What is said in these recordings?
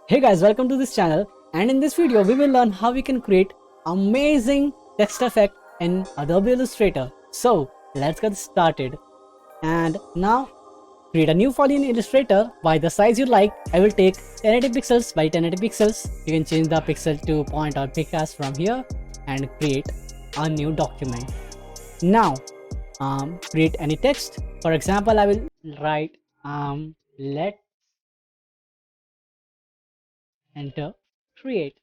Hey guys, welcome to this channel, and in this video we will learn how we can create amazing text effect in Adobe Illustrator. So let's get started. And now create a new file in Illustrator by the size you like. I will take 1080 pixels by 1080 pixels. You can change the pixel to point or pick as from here and create a new document. Now create any text. For example, I will write let enter create.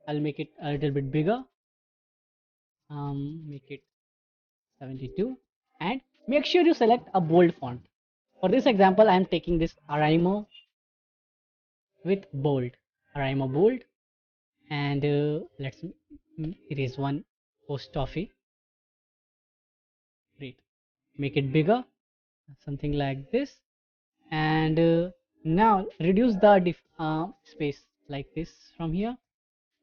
I'll make it a little bit bigger, make it 72, and make sure you select a bold font. For this example, I am taking this Araimo with bold, Araimo bold, and let's erase one post toffee. Great, make it bigger, something like this, and now reduce the space like this from here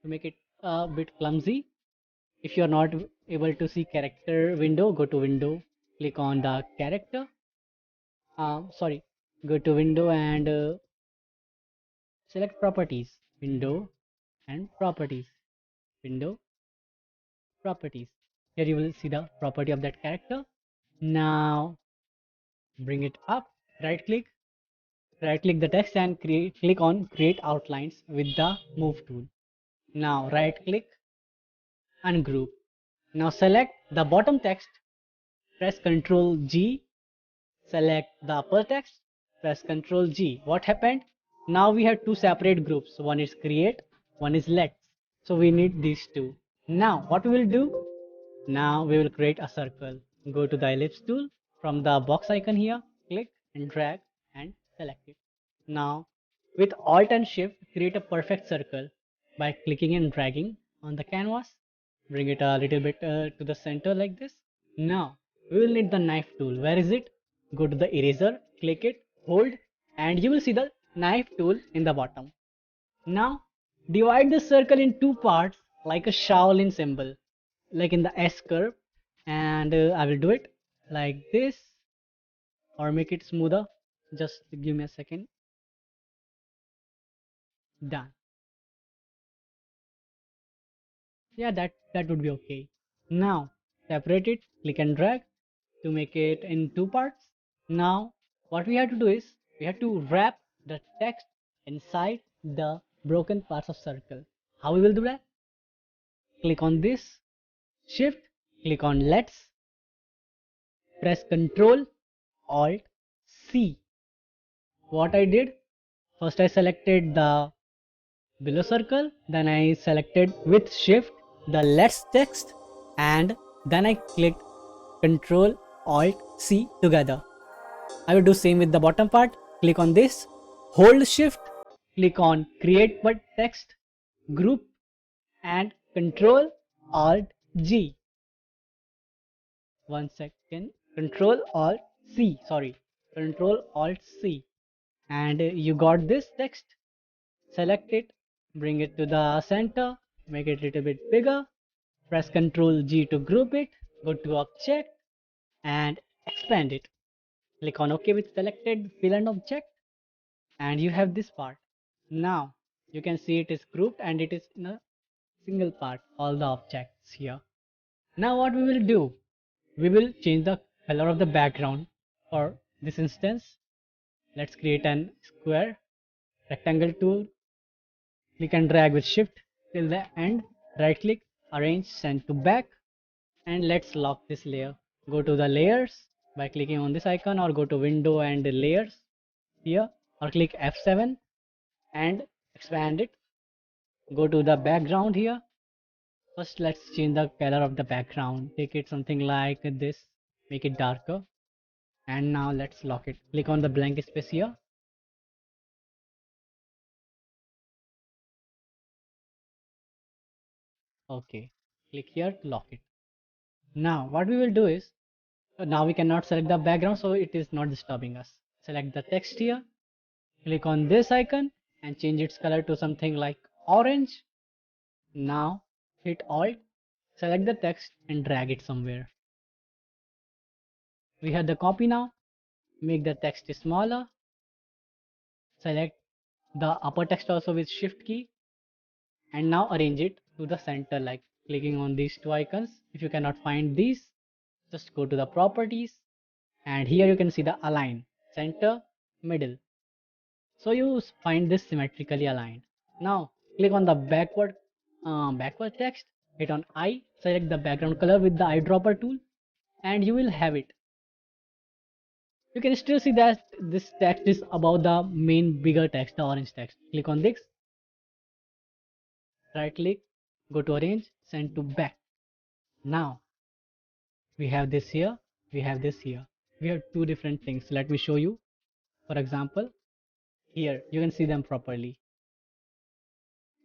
to make it a bit clumsy. If you are not able to see character window, go to window, click on the character. Go to window and select properties, window and properties, window, properties. Here you will see the property of that character. Now bring it up, right click the text and click on create outlines with the move tool. Now right click, ungroup. Now select the bottom text, press Ctrl G, select the upper text, press Ctrl G. What happened? Now we have two separate groups. One is create, one is let. So we need these two. Now what we will do? Now we will create a circle. Go to the ellipse tool. From the box icon here, click and drag and select it. Now with Alt and Shift, create a perfect circle by clicking and dragging on the canvas. Bring it a little bit to the center like this. Now we will need the knife tool. Where is it? Go to the eraser, click it, hold, and you will see the knife tool in the bottom. Now divide the circle in two parts like a Shaolin symbol, like in the S curve, and I will do it like this or make it smoother. Just give me a second. Done. Yeah, that would be okay. Now separate it, click and drag to make it in two parts. Now what we have to do is we have to wrap the text inside the broken parts of circle. How we will do that? Click on this, shift, click on let's, press Ctrl Alt C. What I did, first I selected the below circle, then I selected with shift the let's text, and then I clicked Ctrl Alt C together. I will do same with the bottom part. Click on this, hold shift, click on create but text, group, and Ctrl Alt G. One second, Ctrl Alt C, sorry, Ctrl Alt C, and you got this text. Select it, bring it to the center, make it a little bit bigger, press Ctrl G to group it, go to object and expand it. Click on OK with selected fill and object, and you have this part. Now you can see it is grouped and it is in a single part, all the objects here. Now what we will do, we will change the color of the background. For this instance, let's create an square, rectangle tool, click and drag with shift till the end, right click, arrange, send to back, and let's lock this layer. Go to the layers by clicking on this icon, or go to window and layers here, or click F7 and expand it. Go to the background here. First let's change the color of the background, take it something like this, make it darker, and now let's lock it. Click on the blank space here. Okay, click here to lock it. Now what we will do is, now we cannot select the background, so it is not disturbing us. Select the text here, click on this icon and change its color to something like orange. Now hit Alt, select the text and drag it somewhere. We have the copy now. make the text smaller, select the upper text also with shift key, and now arrange it to the center like clicking on these two icons. If you cannot find these, just go to the properties, and here you can see the align, center, middle. So you find this symmetrically aligned. Now click on the backward text, hit on I, select the background color with the eyedropper tool, and you will have it. You can still see that this text is above the main bigger text, the orange text. Click on this, right click, go to arrange, send to back. Now we have this here, we have this here. We have two different things. Let me show you. For example, here you can see them properly.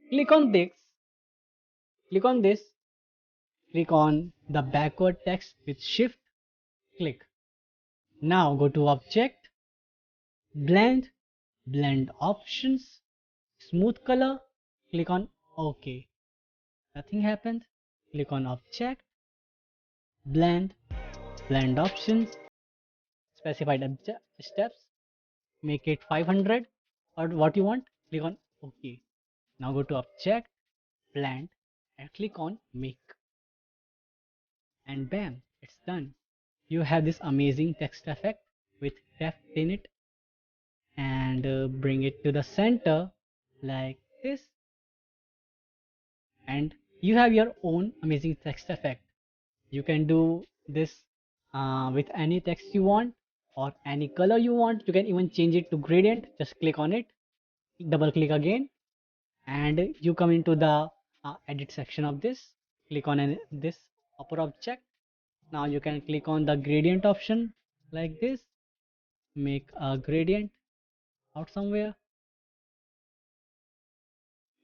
Click on this, click on this, click on the backward text with shift, click. Now go to object, blend, blend options, smooth color, click on OK. Nothing happened. Click on object, blend, blend options, specified steps, make it 500 or what you want, click on OK. Now go to object, blend, and click on make, and bam, it's done. You have this amazing text effect with depth in it, and bring it to the center like this, and you have your own amazing text effect. You can do this with any text you want or any color you want. You can even change it to gradient. Just click on it, double click again, and you come into the edit section of this. Click on this upper object. Now you can click on the gradient option like this, make a gradient out somewhere.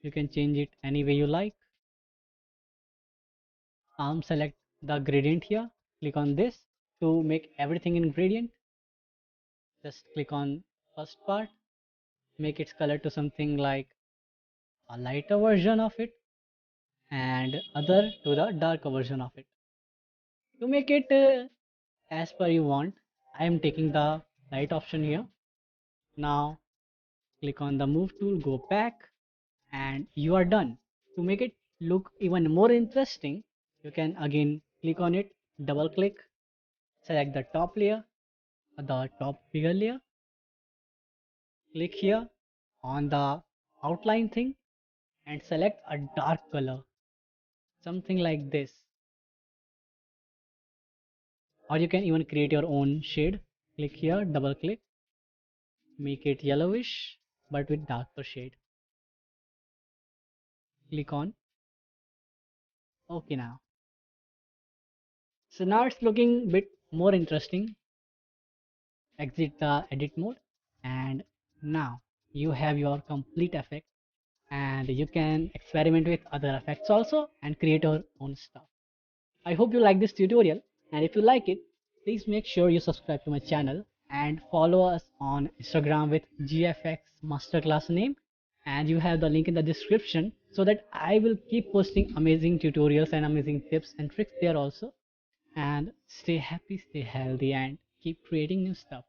You can change it any way you like. Select the gradient here, click on this to make everything in gradient. Just click on first part, make its color to something like a lighter version of it, and other to the darker version of it. To make it as per you want, I am taking the light option here. Now click on the move tool, go back, and you are done. To make it look even more interesting, you can again click on it, double click, select the top layer, the top bigger layer, click here on the outline thing, and select a dark color, something like this. Or you can even create your own shade. Click here, double click, make it yellowish but with darker shade. Click on OK now. So now it's looking a bit more interesting. Exit the edit mode, and now you have your complete effect, and you can experiment with other effects also and create your own stuff. I hope you like this tutorial, and if you like it, please make sure you subscribe to my channel and follow us on Instagram with GFX Masterclass name, and you have the link in the description so that I will keep posting amazing tutorials and amazing tips and tricks there also. And stay happy, stay healthy, and keep creating new stuff.